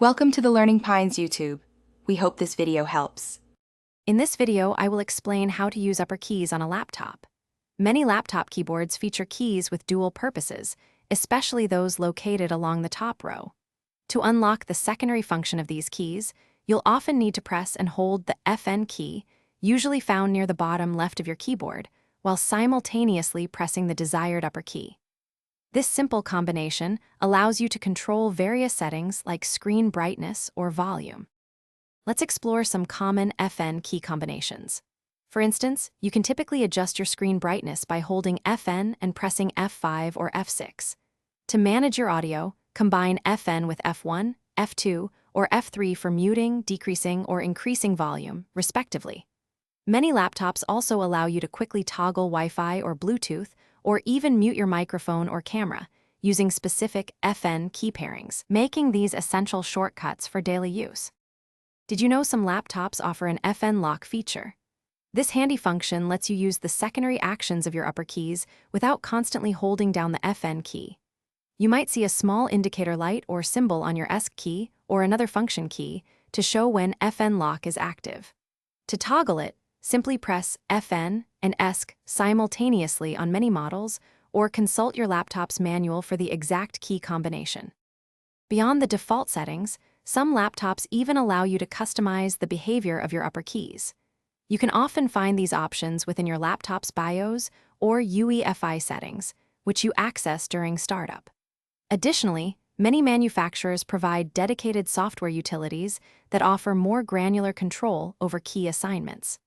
Welcome to the Learning Pines YouTube. We hope this video helps. In this video, I will explain how to use upper keys on a laptop. Many laptop keyboards feature keys with dual purposes, especially those located along the top row. To unlock the secondary function of these keys, you'll often need to press and hold the FN key, usually found near the bottom left of your keyboard, while simultaneously pressing the desired upper key. This simple combination allows you to control various settings like screen brightness or volume. Let's explore some common FN key combinations. For instance, you can typically adjust your screen brightness by holding FN and pressing F5 or F6. To manage your audio, combine FN with F1, F2, or F3 for muting, decreasing, or increasing volume, respectively. Many laptops also allow you to quickly toggle Wi-Fi or Bluetooth, or even mute your microphone or camera, using specific FN key pairings, making these essential shortcuts for daily use. Did you know some laptops offer an FN lock feature? This handy function lets you use the secondary actions of your upper keys without constantly holding down the FN key. You might see a small indicator light or symbol on your ESC key or another function key to show when FN lock is active. To toggle it, simply press FN and ESC simultaneously on many models, or consult your laptop's manual for the exact key combination. Beyond the default settings, some laptops even allow you to customize the behavior of your upper keys. You can often find these options within your laptop's BIOS or UEFI settings, which you access during startup. Additionally, many manufacturers provide dedicated software utilities that offer more granular control over key assignments.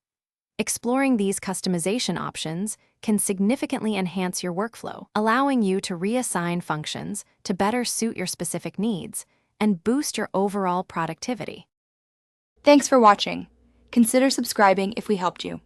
Exploring these customization options can significantly enhance your workflow, allowing you to reassign functions to better suit your specific needs and boost your overall productivity. Thanks for watching. Consider subscribing if we helped you.